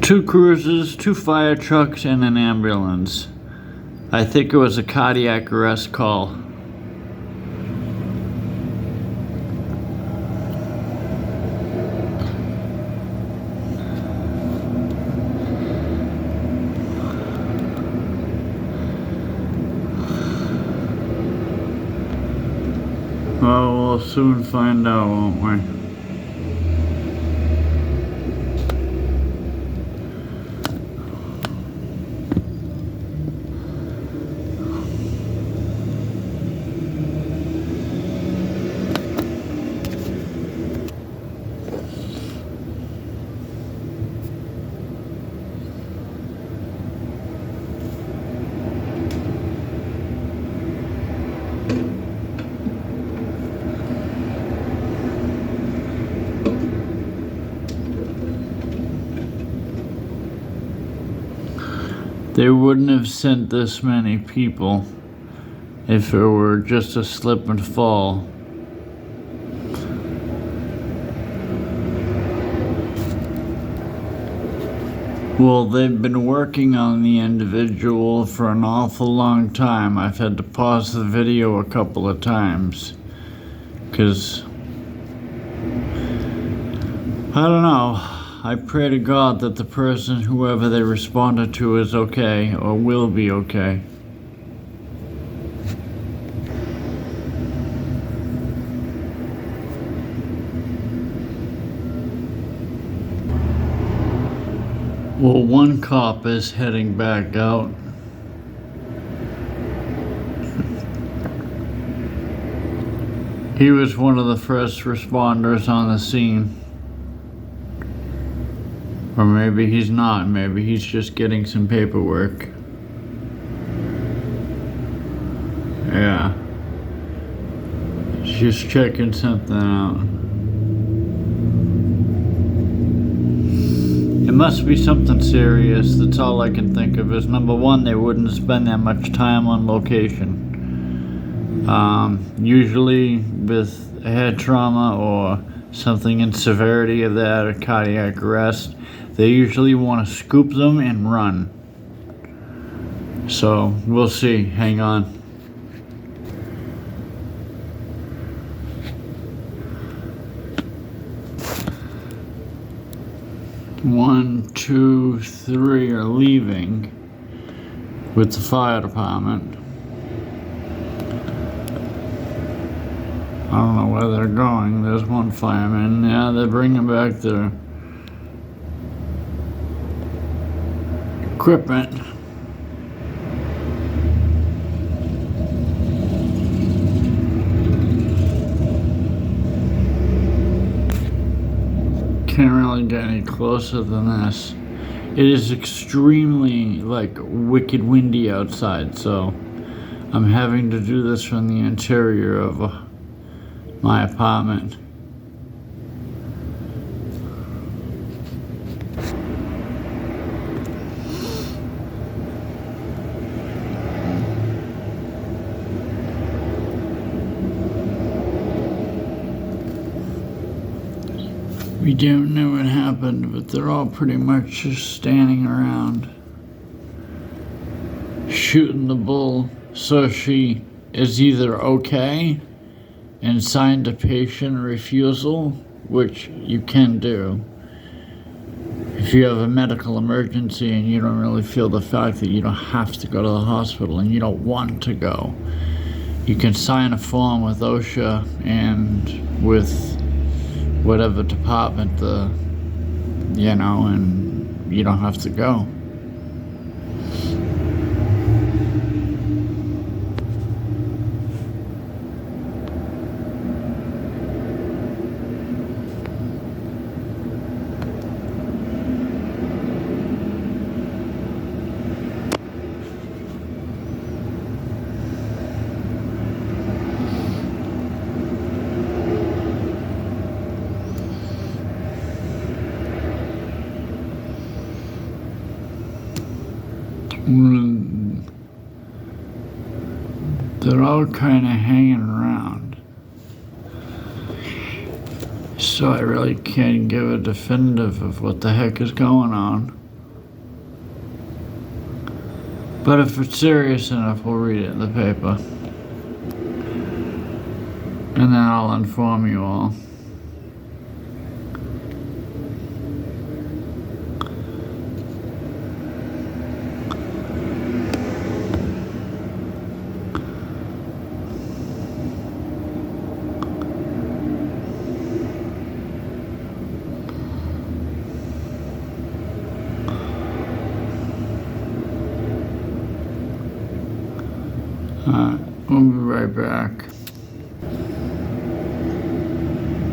Two cruisers, two fire trucks, and an ambulance. I think it was a cardiac arrest call. Well, we'll soon find out, won't we? They wouldn't have sent this many people if it were just a slip and fall. Well, they've been working on the individual for an awful long time. I've had to pause the video a couple of times because I don't know. I pray to God that the person, whoever they responded to, is okay or will be okay. Well, one cop is heading back out. He was one of the first responders on the scene. Or maybe he's not. Maybe he's just getting some paperwork. Yeah. Just checking something out. It must be something serious. That's all I can think of is, number one, they wouldn't spend that much time on location. Usually with a head trauma or something in severity of that, or cardiac arrest, they usually want to scoop them and run. So we'll see. Hang on. One, two, three are leaving with the fire department. I don't know where they're going. There's one fireman. Yeah, they're bringing back their equipment. Can't really get any closer than this. It is extremely, wicked windy outside, so I'm having to do this from the interior of my apartment. We don't know what happened, but they're all pretty much just standing around shooting the bull. So she is either okay and signed a patient refusal, which you can do if you have a medical emergency and you don't really feel the fact that you don't have to go to the hospital and you don't want to go. You can sign a form with OSHA and with whatever department and you don't have to go. They're all kind of hanging around, so I really can't give a definitive of what the heck is going on. But if it's serious enough, we'll read it in the paper. And then I'll inform you all. We'll be right back.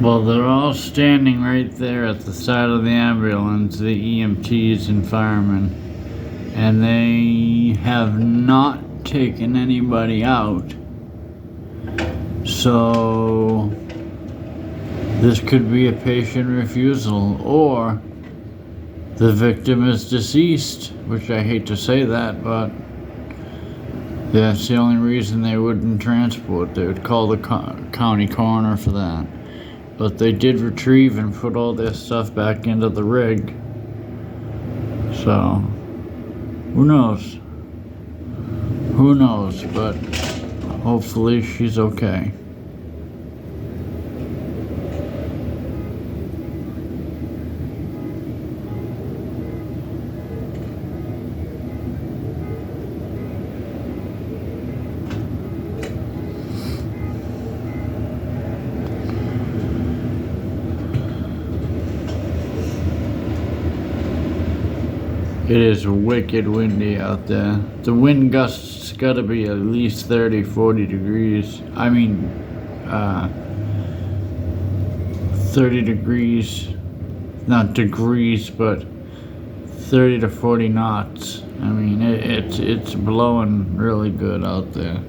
Well, they're all standing right there at the side of the ambulance, the EMTs and firemen, and they have not taken anybody out. So this could be a patient refusal, or the victim is deceased, which I hate to say that, but that's the only reason they wouldn't transport. They would call the county coroner for that. But they did retrieve and put all their stuff back into the rig. So, who knows? Who knows, but hopefully she's okay. It is wicked windy out there. The wind gusts gotta be at least 30, 40 degrees. I mean, 30 degrees, not degrees, but 30 to 40 knots. I mean, it's blowing really good out there.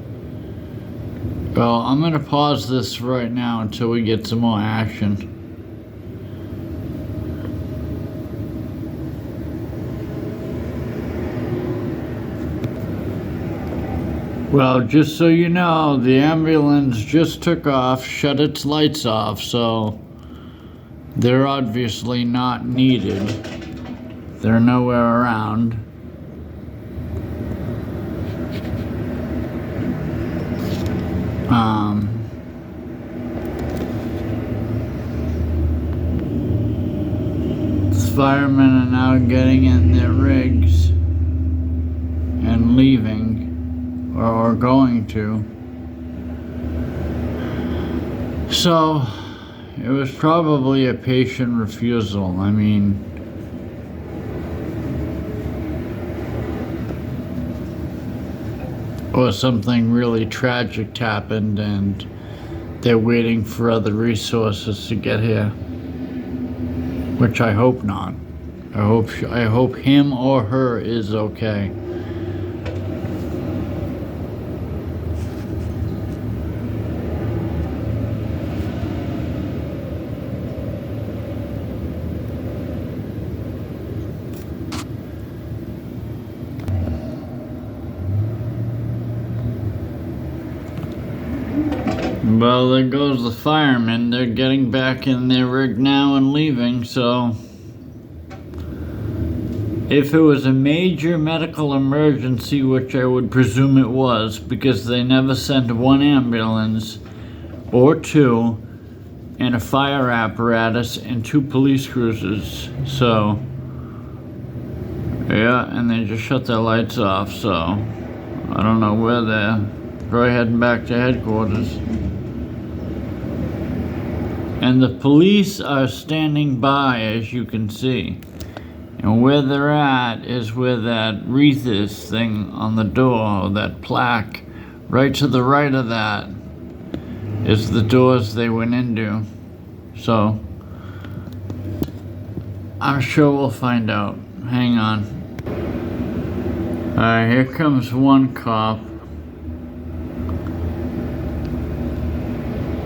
Well, I'm gonna pause this right now until we get some more action. Well, just so you know, the ambulance just took off, shut its lights off, so they're obviously not needed. They're nowhere around. The firemen are now getting in their rigs and leaving. Or going to. So, it was probably a patient refusal. I mean, or something really tragic happened and they're waiting for other resources to get here. Which I hope not. I hope him or her is okay. Well, there goes the firemen. They're getting back in their rig now and leaving, so if it was a major medical emergency, which I would presume it was, because they never sent one ambulance or two and a fire apparatus and 2 police cruisers, so yeah, and they just shut their lights off, so I don't know where they're probably heading back to headquarters. And the police are standing by, as you can see. And where they're at is where that wreath is thing on the door, that plaque. Right to the right of that is the doors they went into. So, I'm sure we'll find out. Hang on. Alright, here comes one cop.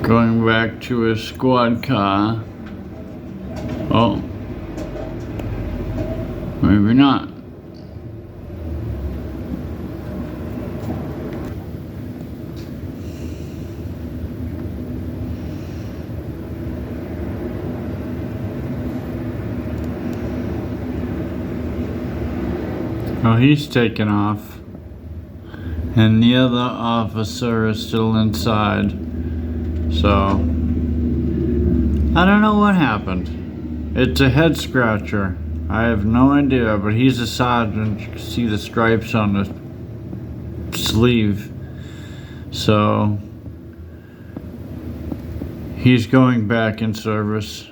Going back to his squad car. Oh. Maybe not. Oh, he's taken off. And the other officer is still inside. So, I don't know what happened. It's a head scratcher. I have no idea, but he's a sergeant. You can see the stripes on the sleeve. So, he's going back in service.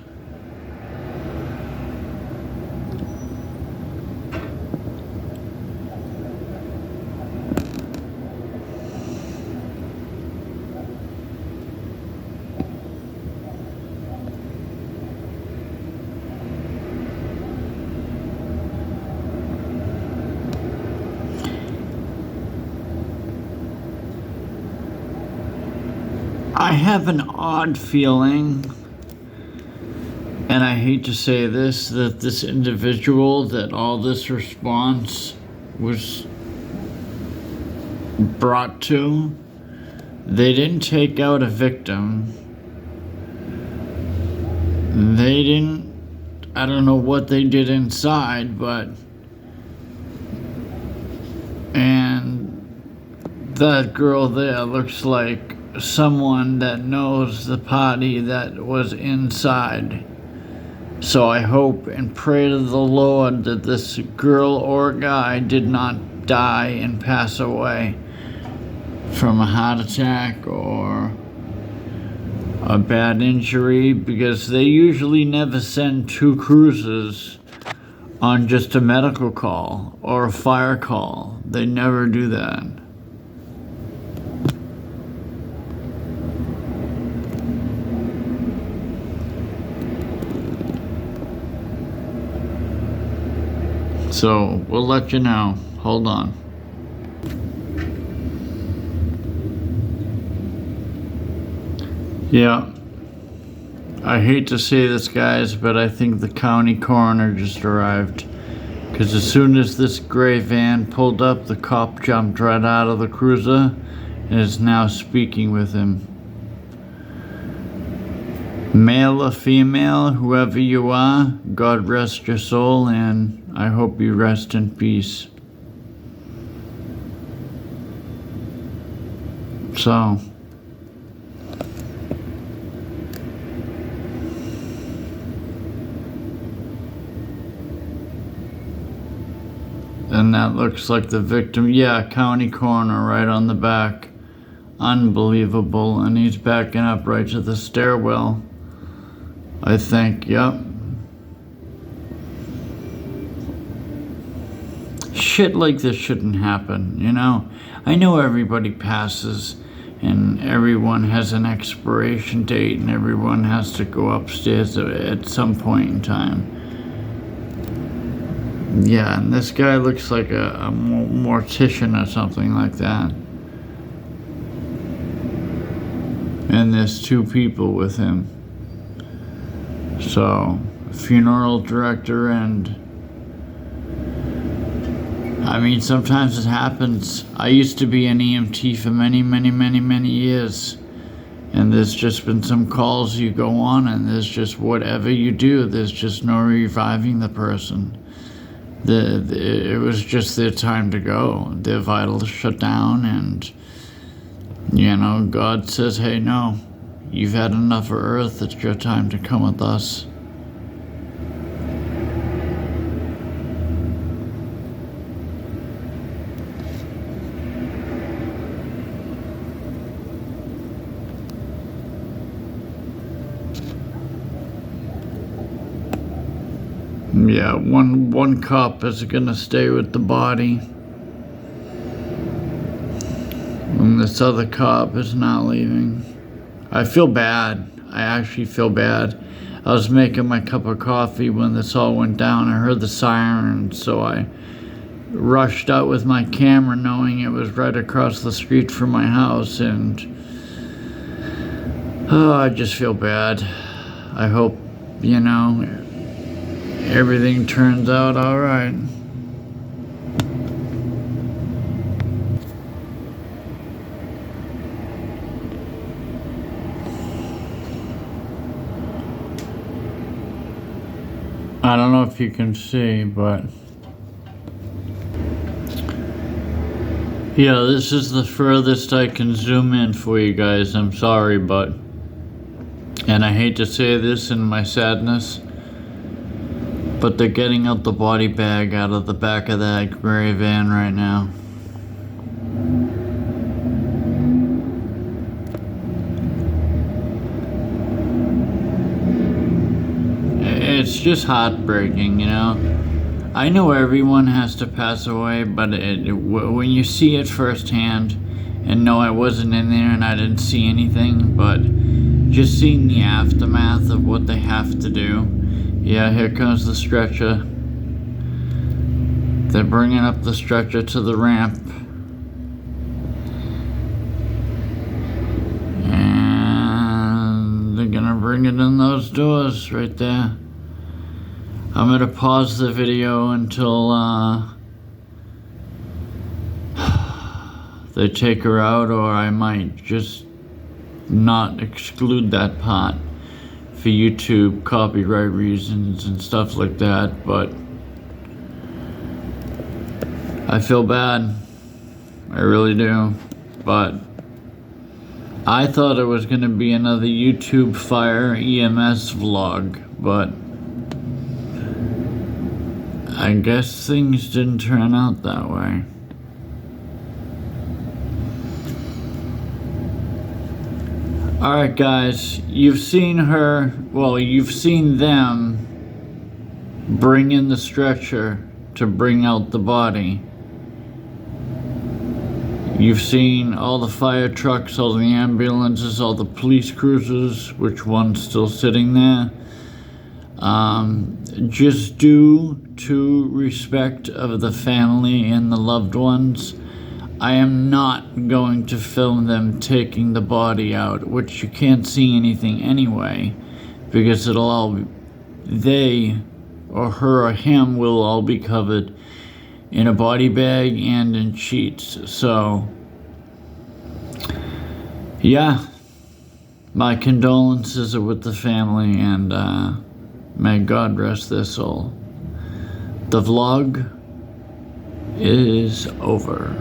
I have an odd feeling, and I hate to say this, that this individual that all this response was brought to, they didn't take out a victim. They didn't, I don't know what they did inside, but, and that girl there looks like someone that knows the party that was inside. So I hope and pray to the Lord that this girl or guy did not die and pass away from a heart attack or a bad injury, because they usually never send two cruisers on just a medical call or a fire call. They never do that. So, we'll let you know. Hold on. Yeah. I hate to say this, guys, but I think the county coroner just arrived. Because as soon as this gray van pulled up, the cop jumped right out of the cruiser and is now speaking with him. Male or female, whoever you are, God rest your soul, and I hope you rest in peace. So, and that looks like the victim. Yeah, county coroner right on the back. Unbelievable. And he's backing up right to the stairwell, I think. Yep. Shit like this shouldn't happen, you know? I know everybody passes and everyone has an expiration date and everyone has to go upstairs at some point in time. Yeah, and this guy looks like a mortician or something like that. And there's two people with him. So, funeral director and... I mean, sometimes it happens. I used to be an EMT for many years. And there's just been some calls you go on and there's just whatever you do, there's just no reviving the person. It was just their time to go. Their vitals shut down and, you know, God says, hey, no, you've had enough of Earth. It's your time to come with us. Yeah, one cop is gonna stay with the body. And this other cop is not leaving. I feel bad. I actually feel bad. I was making my cup of coffee when this all went down. I heard the siren, so I rushed out with my camera knowing it was right across the street from my house, and I just feel bad. I hope, you know, everything turns out all right. I don't know if you can see, but Yeah, this is the furthest I can zoom in for you guys. I'm sorry, but... And I hate to say this in my sadness, but they're getting out the body bag out of the back of that gray van right now. It's just heartbreaking, you know? I know everyone has to pass away, but when you see it firsthand, and no, I wasn't in there and I didn't see anything, but just seeing the aftermath of what they have to do. Yeah, here comes the stretcher. They're bringing up the stretcher to the ramp. And they're gonna bring it in those doors right there. I'm gonna pause the video until they take her out, or I might just not exclude that part for YouTube copyright reasons and stuff like that, but I feel bad. I really do. But I thought it was gonna be another YouTube Fire EMS vlog, but I guess things didn't turn out that way. Alright guys, you've seen her, well, you've seen them bring in the stretcher to bring out the body. You've seen all the fire trucks, all the ambulances, all the police cruisers, which one's still sitting there. Just due to respect of the family and the loved ones, I am not going to film them taking the body out, which you can't see anything anyway, because it'll all be, they or her or him will all be covered in a body bag and in sheets. So yeah, my condolences are with the family, and may God rest their soul. The vlog is over.